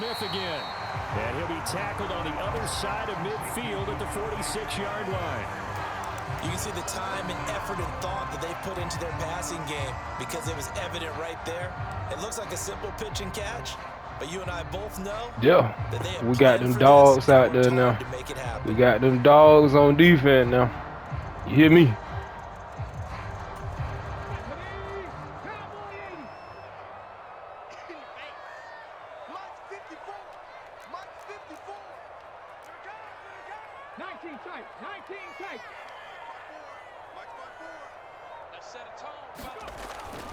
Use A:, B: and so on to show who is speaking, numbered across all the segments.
A: with again. And he'll be tackled on the other side of midfield at the 46-yard line.
B: You can see the time and effort and thought that they put into their passing game because it was evident right there. It looks like a simple pitch and catch, but you and I both know that they have
C: we got them
B: for
C: dogs
B: this
C: out
B: and
C: there
B: worked
C: now.
B: hard to make it happen.
C: We got them dogs on defense now. You hear me?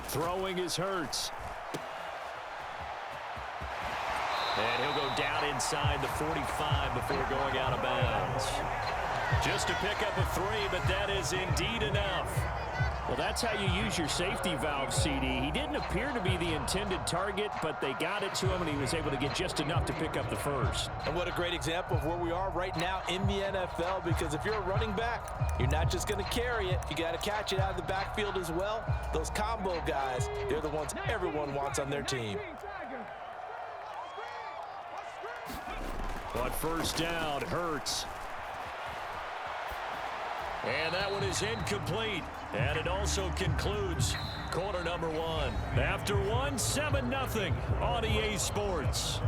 A: Throwing is Hurts. And he'll go down inside the 45 before going out of bounds. Just a pickup of 3, but that is indeed enough. Well, that's how you use your safety valve, CD. He didn't appear to be the intended target, but they got it to him, and he was able to get just enough to pick up the first.
B: And what a great example of where we are right now in the NFL, because if you're a running back, you're not just going to carry it. You got to catch it out of the backfield as well. Those combo guys, they're the ones everyone wants on their team.
A: But first down, Hurts. And that one is incomplete. And it also concludes quarter number 1. After 7-0 on EA Sports.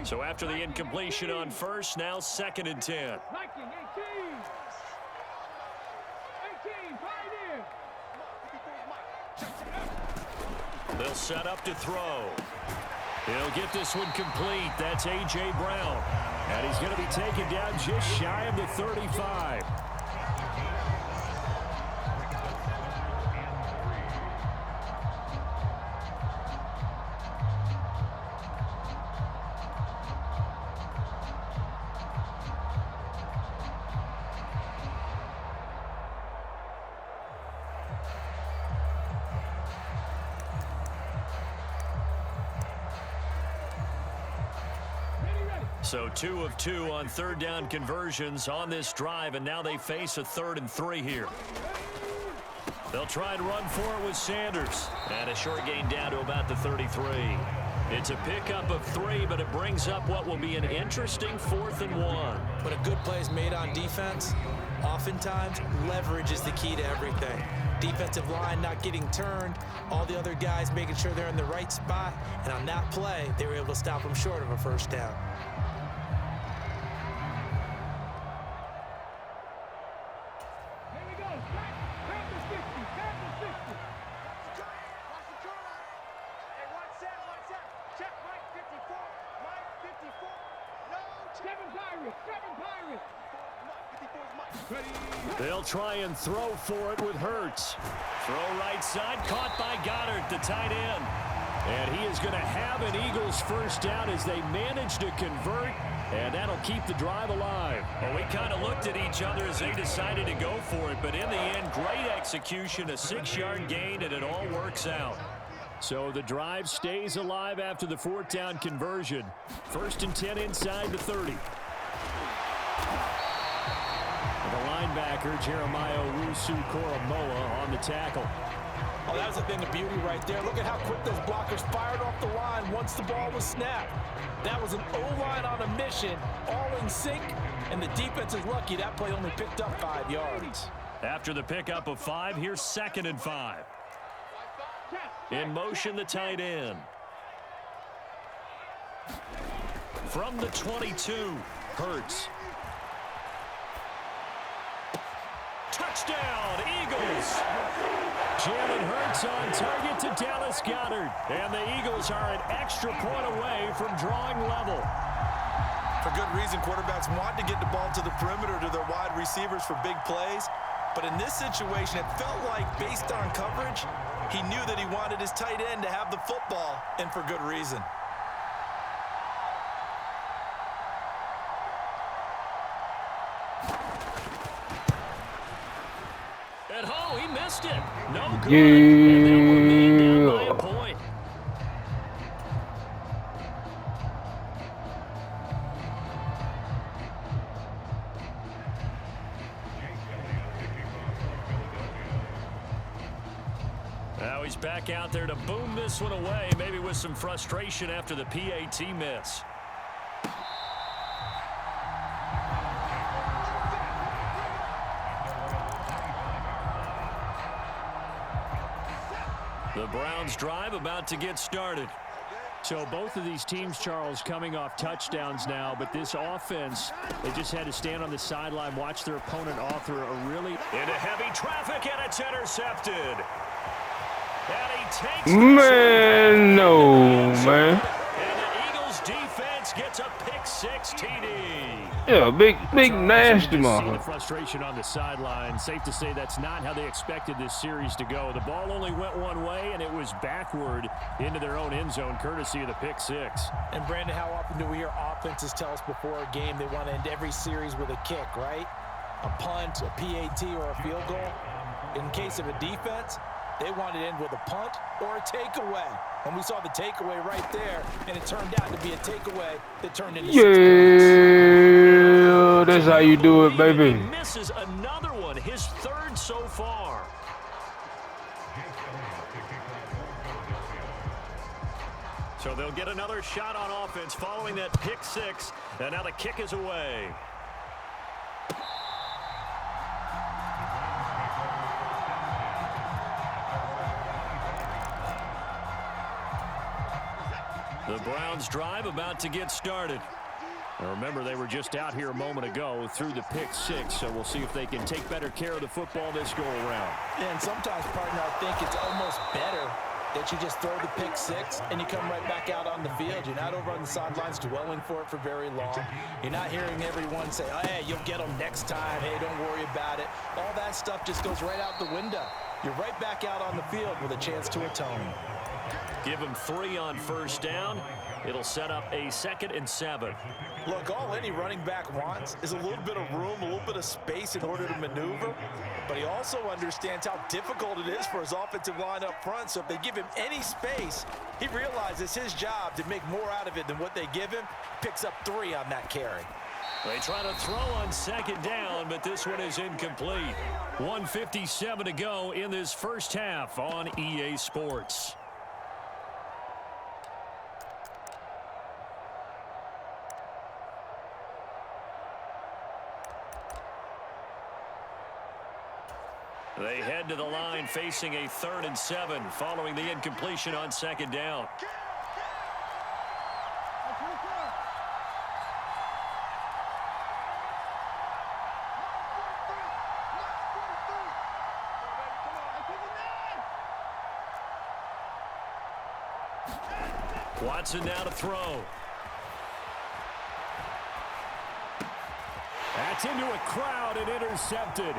A: So after the incompletion on first, now 2nd and 10. They'll set up to throw. He'll get this one complete. That's A.J. Brown. And he's going to be taken down just shy of the 35. So 2 of 2 on 3rd down conversions on this drive, and now they face a 3rd and 3 here. They'll try and run for it with Sanders. And a short gain down to about the 33. It's a pickup of 3, but it brings up what will be an interesting 4th and 1.
B: When a good play is made on defense, oftentimes leverage is the key to everything. Defensive line not getting turned, all the other guys making sure they're in the right spot, and on that play, they were able to stop them short of a first down.
A: They'll try and throw for it with Hurts. Throw right side, caught by Goddard, the tight end. And he is going to have an Eagles first down as they manage to convert, and that'll keep the drive alive. Well, we kind of looked at each other as they decided to go for it, but in the end, great execution, a 6-yard gain, and it all works out. So the drive stays alive after the 4th down conversion. 1st and 10 inside the 30. The linebacker, Jeremiah Owusu-Koramoah, on the tackle.
B: Oh, that was a thing of beauty right there. Look at how quick those blockers fired off the line once the ball was snapped. That was an O-line on a mission, all in sync, and the defense is lucky that play only picked up 5 yards.
A: After the pickup of 5, here's 2nd and 5. In motion, the tight end. From the 22, Hurts. Touchdown, Eagles! Jalen Hurts on target to Dallas Goedert. And the Eagles are an extra point away from drawing level.
B: For good reason, quarterbacks want to get the ball to the perimeter to their wide receivers for big plays. But in this situation, it felt like, based on coverage, he knew that he wanted his tight end to have the football, and for good reason.
A: At home, he missed it. No good. And they were made down Now he's back out there to boom this one away, maybe with some frustration after the PAT miss. The Browns drive about to get started. So both of these teams, Charles, coming off touchdowns now, but this offense, they just had to stand on the sideline, watch their opponent author a really... Into heavy traffic, and it's intercepted. And he takes...
C: Man, no, man.
A: And the Eagles defense gets a pick-6 TD.
C: Yeah, big nasty
A: The
C: motherfucker.
A: frustration on the sideline. Safe to say that's not how they expected this series to go. The ball only went one way, and it was backward into their own end zone, courtesy of the pick-6.
D: And Brandon, how often do we hear offenses tell us before a game they want to end every series with a kick, right? A punt, a PAT, or a field goal. In case of a defense, they want to end with a punt or a takeaway. And we saw the takeaway right there, and it turned out to be a takeaway that turned into 6
C: Yeah, that's how you do it, baby.
A: He misses another one, his third so far. So they'll get another shot on offense following that pick-6, and now the kick is away. The Browns drive about to get started. Now remember, they were just out here a moment ago through the pick-6, so we'll see if they can take better care of the football this go-around.
D: And sometimes, partner, I think it's almost better that you just throw the pick-6 and you come right back out on the field. You're not over on the sidelines dwelling for it for very long. You're not hearing everyone say, oh, hey, you'll get them next time. Hey, don't worry about it. All that stuff just goes right out the window. You're right back out on the field with a chance to atone.
A: Give him 3 on first down. It'll set up a 2nd and 7.
B: Look, all any running back wants is a little bit of room, a little bit of space in order to maneuver. But he also understands how difficult it is for his offensive line up front. So if they give him any space, he realizes his job to make more out of it than what they give him. Picks up 3 on that carry.
A: They try to throw on 2nd down, but this one is incomplete. 1:57 to go in this first half on EA Sports. They head to the line facing a 3rd and 7 following the incompletion on 2nd down. Watson now to throw. That's into a crowd and intercepted.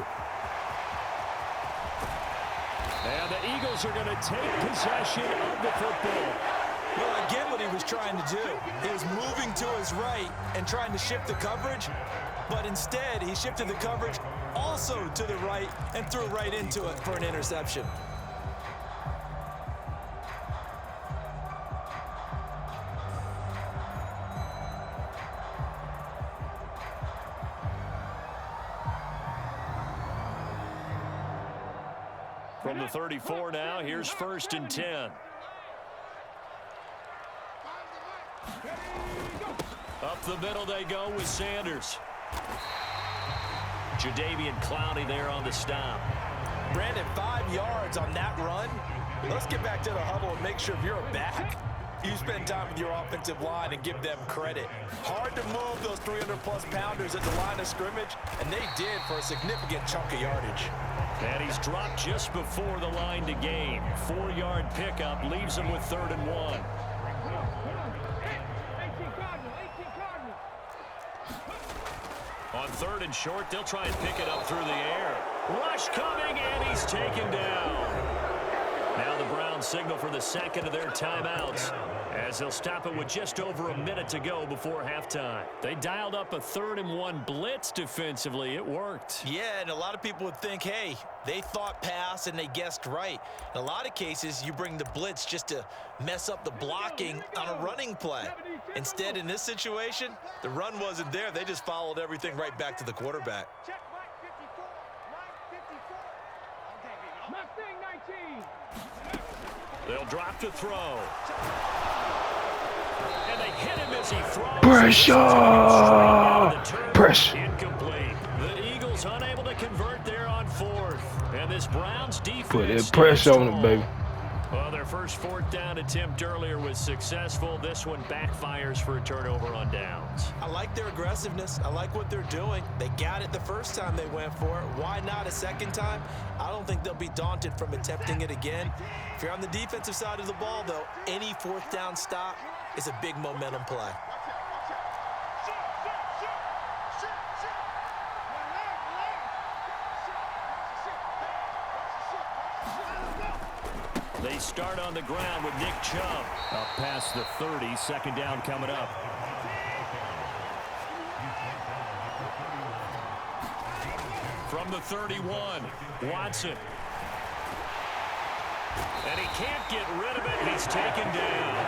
A: And the Eagles are going to take possession of the football.
B: Well, again, what he was trying to do, he was moving to his right and trying to shift the coverage, but instead he shifted the coverage also to the right and threw right into it for an interception.
A: From the 34 now, here's 1st and 10. Up the middle they go with Sanders. Jadeveon Clowney there on the stop.
B: Brandon, 5 yards on that run. Let's get back to the huddle and make sure if you're a back, you spend time with your offensive line and give them credit. Hard to move those 300-plus pounders at the line of scrimmage, and they did for a significant chunk of yardage.
A: And he's dropped just before the line to gain. 4-yard pickup leaves him with 3rd and 1. On 3rd and short, they'll try and pick it up through the air. Rush coming, and he's taken down. Now the Browns signal for the 2nd of their timeouts, as they'll stop it with just over a minute to go before halftime. They dialed up a 3rd and 1 blitz defensively. It worked.
D: Yeah, and a lot of people would think, hey, they thought pass and they guessed right. In a lot of cases, you bring the blitz just to mess up the blocking on a running play. Instead, in this situation, the run wasn't there. They just followed everything right back to the quarterback.
A: They'll drop to throw. And they hit him as he throws.
C: Pressure! Pressure.
A: Incomplete. The Eagles unable to convert there on fourth. And this Browns defense
C: Put that pressure on it, baby.
A: Well, their first fourth down attempt earlier was successful. This one backfires for a turnover on downs.
D: I like their aggressiveness. I like what they're doing. They got it the first time they went for it. Why not a second time? I don't think they'll be daunted from attempting it again. If you're on the defensive side of the ball, though, any fourth down stop is a big momentum play.
A: They start on the ground with Nick Chubb. Up past the 30, second down coming up. From the 31, Watson. And he can't get rid of it. He's taken down.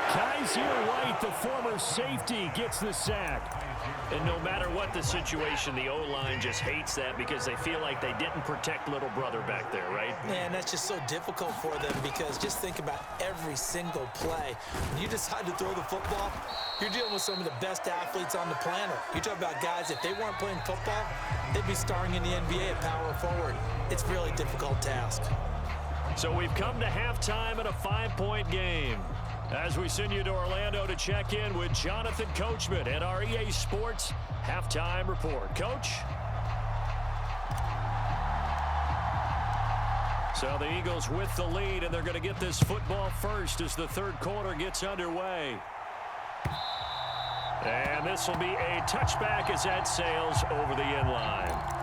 A: Kaiser White, the former safety, gets the sack. And no matter what the situation, the O-line just hates that because they feel like they didn't protect little brother back there, right?
D: Man, that's just so difficult for them because just think about every single play. When you decide to throw the football, you're dealing with some of the best athletes on the planet. You talk about guys, if they weren't playing football, they'd be starring in the NBA at power forward. It's a really difficult task.
A: So we've come to halftime in a 5-point game. As we send you to Orlando to check in with Jonathan Coachman at our EA Sports Halftime Report. Coach? So the Eagles with the lead, and they're going to get this football first as the third quarter gets underway. And this will be a touchback as that sails over the end line.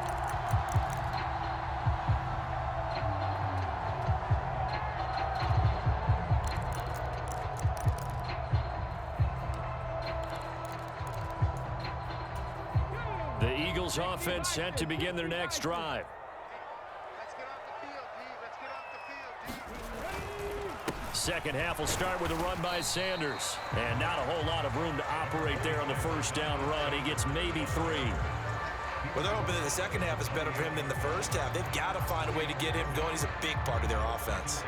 A: The Eagles offense set to begin their next drive. Second half will start with a run by Sanders. And not a whole lot of room to operate there on the first down run. He gets maybe 3.
D: Well, they're hoping that the second half is better for him than the first half. They've got to find a way to get him going. He's a big part of their offense.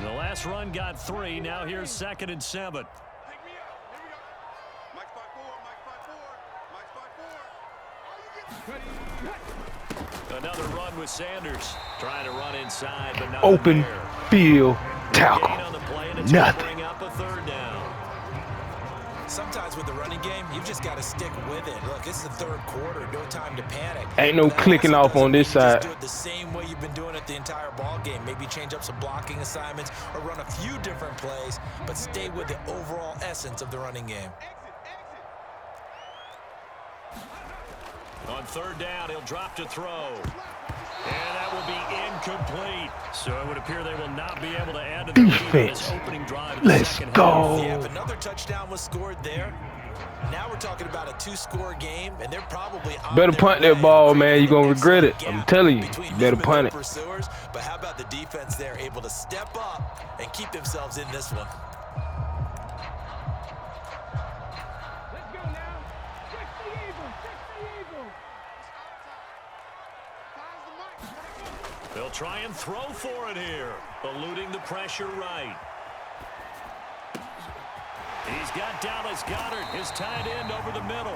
A: The last run got 3. Now here's 2nd and 7. Another run with Sanders. Trying to run inside, but not
C: Open
A: there.
C: field tackle.
A: Gain on the play, and it's
C: Nothing.
A: bring up a third down.
D: Sometimes with the running game, you've just got to stick with it. Look, it's the third quarter. No time to panic.
C: Ain't no clicking off on this side.
D: Just do it the same way you've been doing it the entire ball game. Maybe change up some blocking assignments or run a few different plays, but stay with the overall essence of the running game.
A: On third down, he'll drop to throw. And that will be incomplete. So it would appear they will not be able to add to the lead in this opening drive.
C: Let's go.
D: Yeah, if another touchdown was scored there, now we're talking about a 2-score game, and they're probably on
C: Better
D: their
C: punt
D: way.
C: that ball, man. You're going to regret it. I'm telling you.
D: Between
C: You better
D: him and
C: punt
D: their
C: it.
D: pursuers, but how about the defense there, able to step up and keep themselves in this one?
E: Let's go now. Check the Eagles. Check the Eagles.
A: They'll try and throw for it here. Eluding the pressure right. He's got Dallas Goedert, his tight end, over the middle.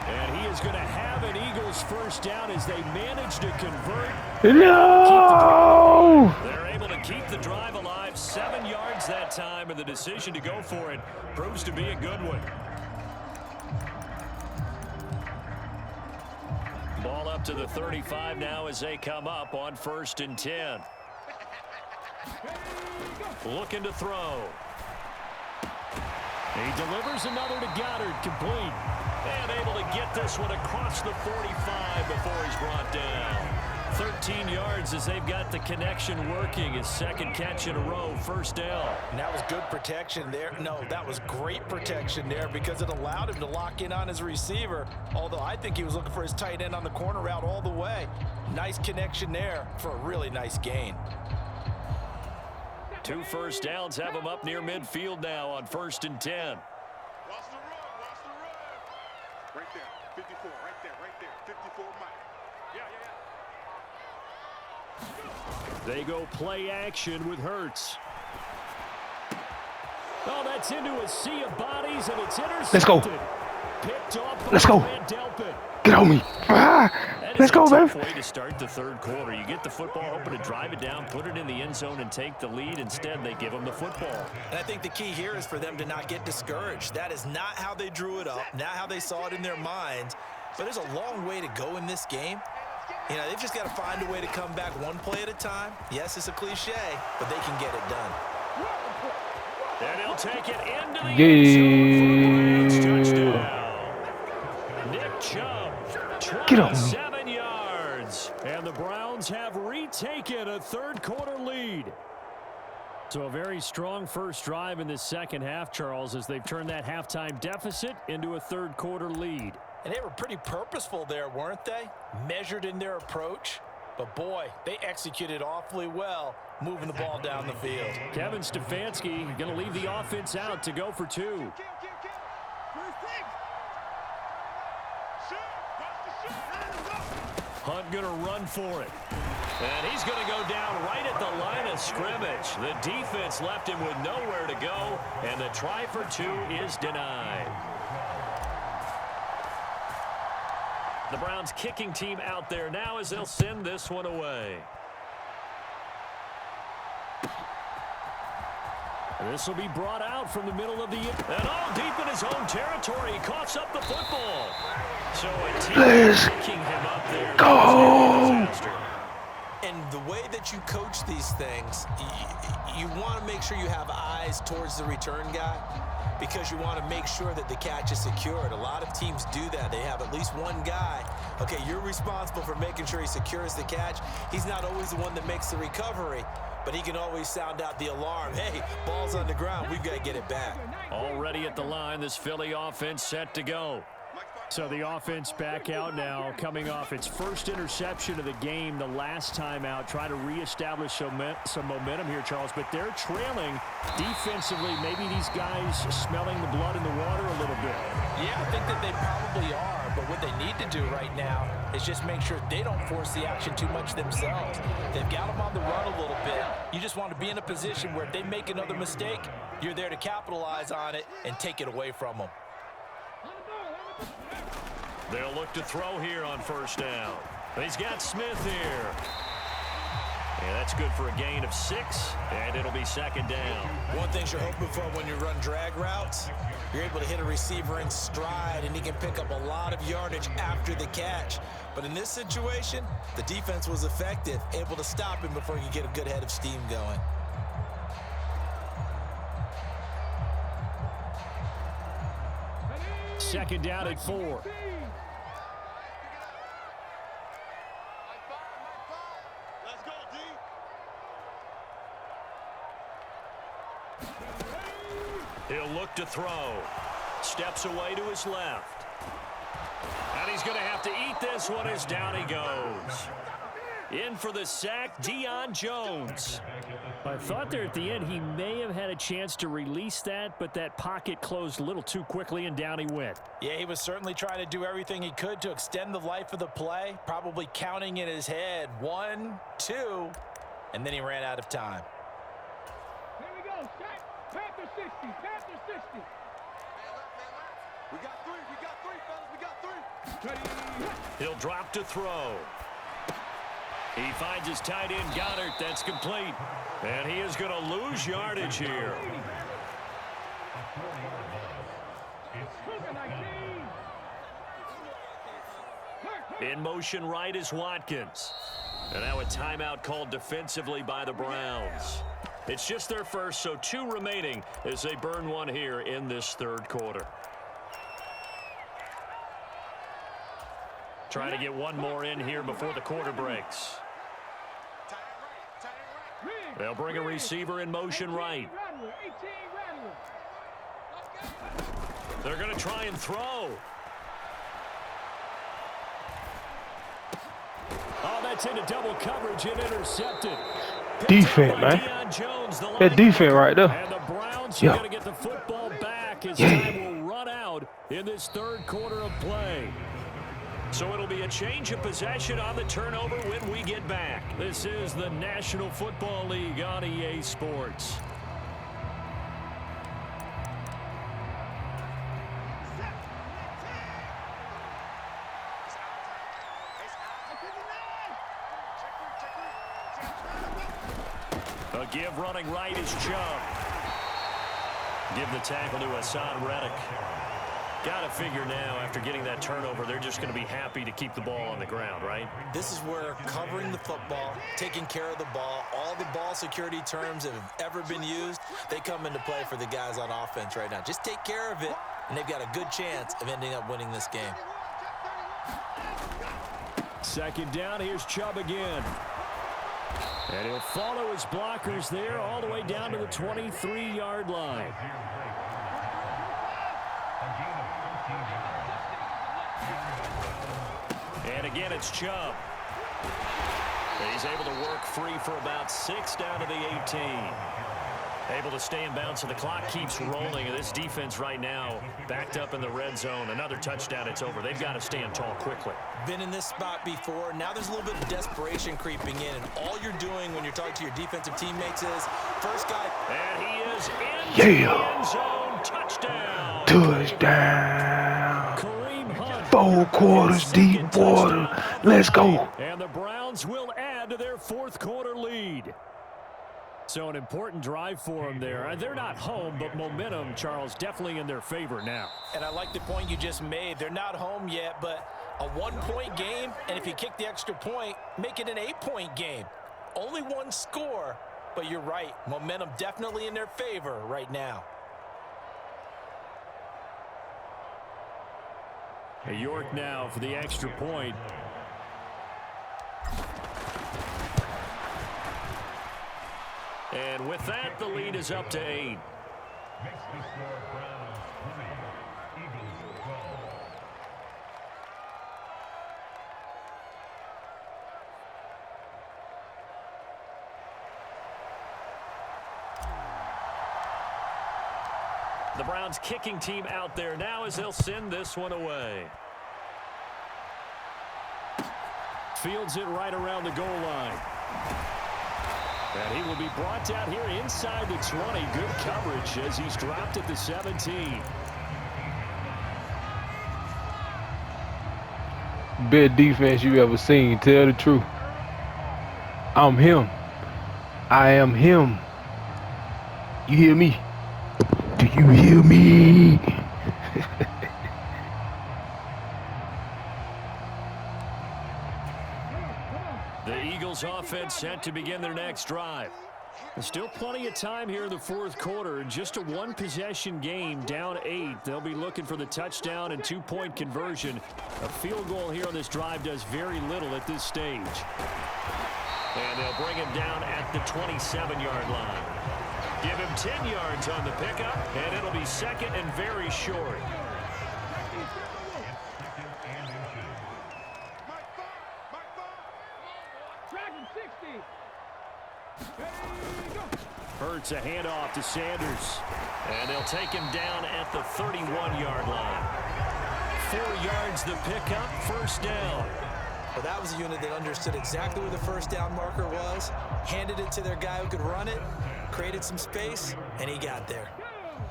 A: And he is going to have an Eagles first down as they manage to convert.
C: No!
A: They're able to keep the drive alive. 7 yards that time, and the decision to go for it proves to be a good one. Ball up to the 35 now as they come up on 1st and 10. Looking to throw. He delivers another to Goddard, complete. And able to get this one across the 45 before he's brought down. 13 yards as they've got the connection working. His second catch in a row, first down.
D: And that was good protection there. No, that was great protection there because it allowed him to lock in on his receiver, although I think he was looking for his tight end on the corner route all the way. Nice connection there for a really nice gain.
A: 2 first downs have him up near midfield now on 1st and 10.
F: Watch the run, watch the run. Right there, 54, right there, 54 Mike. Yeah.
A: They go play action with Hurts. Oh, that's into a sea of bodies, and it's intercepted.
C: Let's go.
A: Picked off by
C: Let's go.
A: Van Delpit.
C: Get on me. Let's go, man.
A: Way to start the third quarter. You get the football, hoping to drive it down, put it in the end zone, and take the lead. Instead, they give them the football.
D: And I think the key here is for them to not get discouraged. That is not how they drew it up, not how they saw it in their minds. But there's a long way to go in this game. You know, they've just got to find a way to come back one play at a time. Yes, it's a cliche, but they can get it done.
A: And he'll take it into the end zone for the Browns touchdown. Nick Chubb, 27 yards. And the Browns have retaken a third quarter lead. So a very strong first drive in the second half, Charles, as they've turned that halftime deficit into a third quarter lead.
D: And they were pretty purposeful there, weren't they? Measured in their approach. But, boy, they executed awfully well, moving the ball down the field.
A: Kevin Stefanski going to leave the offense out to go for 2. Hunt going to run for it. And he's going to go down right at the line of scrimmage. The defense left him with nowhere to go, and the try for 2 is denied. The Browns kicking team out there now as they'll send this one away. This will be brought out from the middle of the and all deep in his own territory. He coughs up the football. So a team picking him up there.
C: Go!
D: And the way that you coach these things, you want to make sure you have eyes towards the return guy because you want to make sure that the catch is secured. A lot of teams do that. They have at least one guy. Okay, you're responsible for making sure he secures the catch. He's not always the one that makes the recovery, but he can always sound out the alarm. Hey, ball's on the ground. We've got to get it back.
A: Already at the line, this Philly offense set to go. So the offense back out now, coming off its first interception of the game the last time out, trying to reestablish some momentum here, Charles. But they're trailing defensively. Maybe these guys smelling the blood in the water a little bit.
D: Yeah, I think that they probably are. But what they need to do right now is just make sure they don't force the action too much themselves. They've got them on the run a little bit. You just want to be in a position where if they make another mistake, you're there to capitalize on it and take it away from them.
A: They'll look to throw here on first down. He's got Smith here. Yeah, that's good for a gain of 6, and it'll be second down.
D: One thing you're hoping for when you run drag routes, you're able to hit a receiver in stride, and he can pick up a lot of yardage after the catch. But in this situation, the defense was effective, able to stop him before he could get a good head of steam going.
A: Second down at 4.
F: Let's go, D.
A: He'll look to throw. Steps away to his left. And he's going to have to eat this one as down he goes. In for the sack, Deion Jones. I thought there at the end he may have had a chance to release that, but that pocket closed a little too quickly, and down he went.
D: Yeah, he was certainly trying to do everything he could to extend the life of the play, probably counting in his head 1, 2, and then he ran out of time.
E: Here we go, Shaq. Panther 60, Panther 60.
F: We got 3, fellas, we got 3.
A: He'll drop to throw. He finds his tight end, Goddard. That's complete. And he is going to lose yardage here. In motion right is Watkins. And now a timeout called defensively by the Browns. It's just their first, so 2 remaining as they burn one here in this third quarter. Trying to get one more in here before the quarter breaks. They'll bring a receiver in motion right. They're going to try and throw. Oh, that's into double coverage and intercepted.
C: Defense, man. That defense right there.
A: And the Browns are going to get the football back as time will run out in this third quarter of play. So it'll be a change of possession on the turnover when we get back. This is the National Football League on EA Sports. A give running right is Chubb. Give the tackle to Hassan Reddick. Got to figure now, after getting that turnover, they're just going to be happy to keep the ball on the ground, right?
D: This is where covering the football, taking care of the ball, all the ball security terms that have ever been used, they come into play for the guys on offense right now. Just take care of it, and they've got a good chance of ending up winning this game.
A: Second down, here's Chubb again. And he'll follow his blockers there all the way down to the 23-yard line. And again, it's Chubb. He's able to work free for about 6 down to the 18. Able to stay in bounds, so the clock keeps rolling. And this defense right now backed up in the red zone. Another touchdown, it's over. They've got to stand tall quickly.
D: Been in this spot before. Now there's a little bit of desperation creeping in. And all you're doing when you're talking to your defensive teammates is, first guy.
A: And he is in the end zone. Touchdown.
C: Touchdown.
A: Kareem Hunt.
C: 4 quarters deep water. Let's go.
A: And the Browns will add to their fourth quarter lead. So an important drive for them there. They're not home, but momentum, Charles, definitely in their favor now.
D: And I like the point you just made. They're not home yet, but a 1-point game, and if you kick the extra point, make it an 8-point game. Only one score, but you're right. Momentum definitely in their favor right now.
A: York now for the extra point. And with that, the lead is up to 8. The Browns kicking team out there now as they'll send this one away. Fields it right around the goal line. And he will be brought down here inside the 20. Good coverage as he's dropped at the 17.
C: Best defense you ever seen. Tell the truth. I'm him. I am him. You hear me? Do you hear me?
A: The Eagles offense set to begin their next drive. There's still plenty of time here in the fourth quarter. Just a one-possession game, down 8. They'll be looking for the touchdown and 2-point conversion. A field goal here on this drive does very little at this stage. And they'll bring him down at the 27-yard line. Give him 10 yards on the pickup, and it'll be second and very short. Hurts a handoff to Sanders. And they'll take him down at the 31-yard line. 4 yards the pickup, first down.
D: Well, that was a unit that understood exactly where the first down marker was, handed it to their guy who could run it, created some space, and he got there.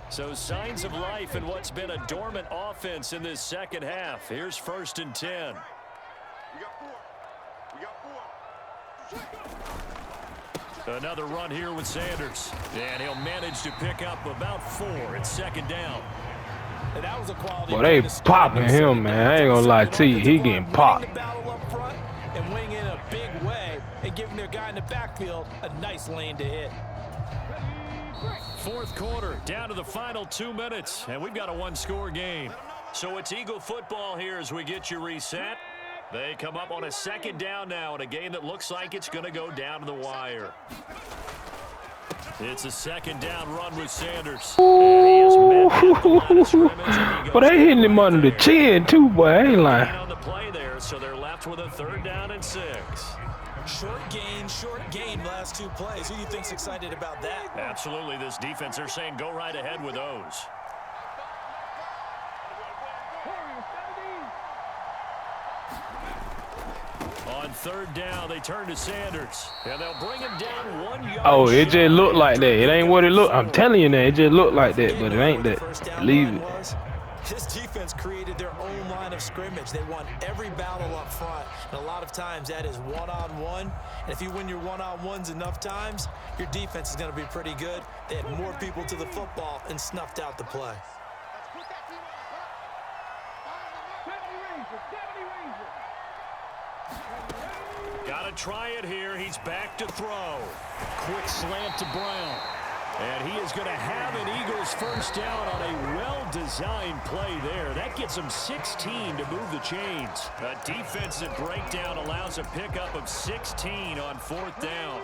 A: So signs of life in what's been a dormant offense in this second half. Here's 1st and 10.
F: We got 4. We got 4.
A: Another run here with Sanders. And he'll manage to pick up about 4. It's second down.
D: And that was a quality.
C: Well, they popping him, man. I ain't gonna lie to you. He getting popped.
D: And winning in a big way and giving their guy in the backfield a nice lane to hit.
A: Fourth quarter, down to the final 2 minutes, and we've got a one-score game. So it's Eagle football here as we get you reset. They come up on a second down now in a game that looks like it's going to go down to the wire. It's a second down run with Sanders. And he is met at the line of scrimmage, and he
C: But
A: goes
C: they hitting
A: down
C: him
A: right
C: under the
A: there.
C: chin too, boy. I ain't lying.
A: Gain on the play there, so they're left with a 3rd down and 6.
D: Short gain last 2 plays. Who do you think's excited about that?
A: Absolutely, this defense, they're saying go right ahead with those. On 3rd down, they turn to Sanders, and they'll bring him down 1 yard.
C: Oh, it just looked like that. It ain't what it looked. I'm telling you now, it just looked like that, but it ain't that. Believe it.
D: This defense created their own line of scrimmage. They won every battle up front, and a lot of times that is one-on-one. And if you win your one-on-ones enough times, your defense is going to be pretty good. They had more people to the football and snuffed out the play.
A: Got to try it here. He's back to throw. Quick slant to Brown. And he is going to have an Eagles 1st down on a well-designed play there. That gets him 16 to move the chains. A defensive breakdown allows a pickup of 16 on 4th down.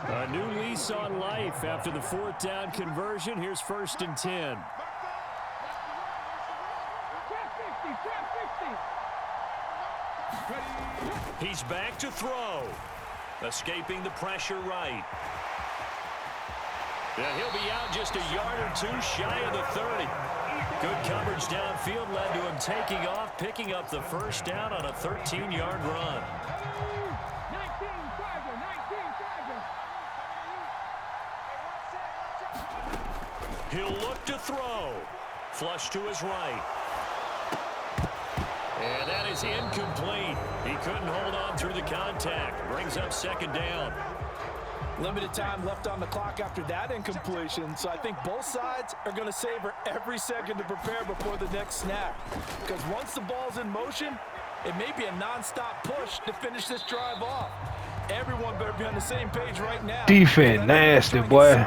A: A new lease on life after the 4th down conversion. Here's 1st and 10. He's back to throw. Escaping the pressure right. Yeah, he'll be out just a yard or 2 shy of the 30. Good coverage downfield led to him taking off, picking up the 1st down on a 13-yard run. He'll look to throw. Flush to his right. And that is incomplete. He couldn't hold on through the contact. Brings up 2nd down.
D: Limited time left on the clock after that incompletion, so I think both sides are going to savor every second to prepare before the next snap. Because once the ball's in motion, it may be a non-stop push to finish this drive off. Everyone better be on the same page right now.
C: Defense nasty, boy.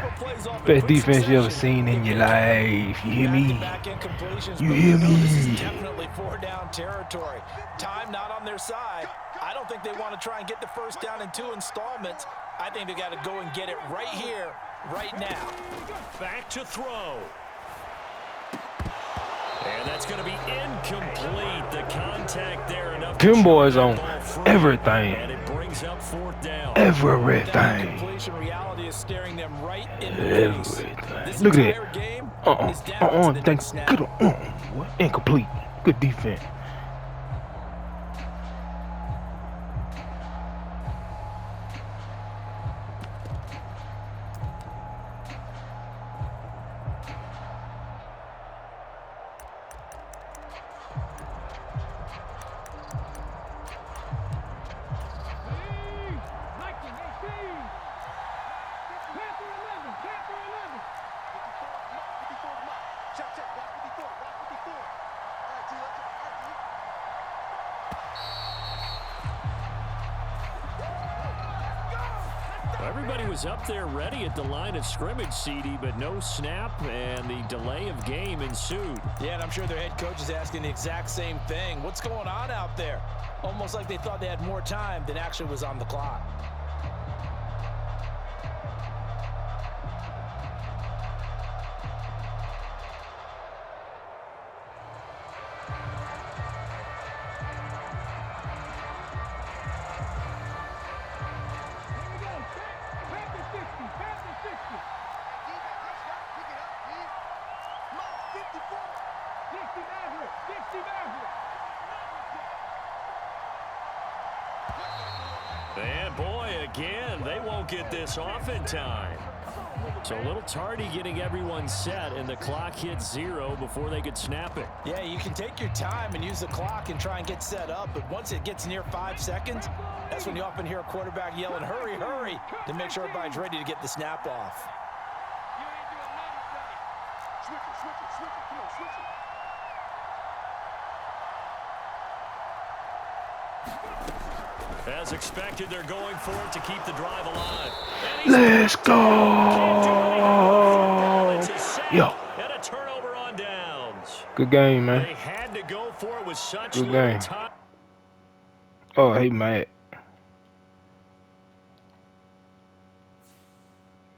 C: Best defense you ever seen in your life. You hear me? You hear
D: This is
C: me?
D: definitely 4-down territory. Time not on their side. I don't think they want to try and get the 1st down in 2 installments. I think they got to go and get it right here, right now.
A: Back to throw. And that's going to be incomplete. The contact there enough.
C: Them boys on everything.
A: And it brings up 4th down.
C: Everything.
D: Completion reality is staring them right in the face.
C: Everything. Look at that. Thanks. Good on. Incomplete. Good defense.
A: Everybody was up there ready at the line of scrimmage, CD, but no snap, and the delay of game ensued.
D: Yeah, and I'm sure their head coach is asking the exact same thing. What's going on out there? Almost like they thought they had more time than actually was on the clock.
A: And boy, again, they won't get this off in time. So a little tardy getting everyone set, and the clock hits 0 before they could snap it.
D: Yeah, you can take your time and use the clock and try and get set up, but once it gets near 5 seconds, that's when you often hear a quarterback yelling, hurry, hurry, to make sure everybody's ready to get the snap off.
F: Switch it. Come on, switch it.
A: As expected, they're going for it to keep the drive alive.
C: Let's go. Yo.
A: And a turnover on downs.
C: Good game, man.
A: They had to go for it with such
C: Good
A: little
C: game.
A: time.
C: Oh, hey, Matt.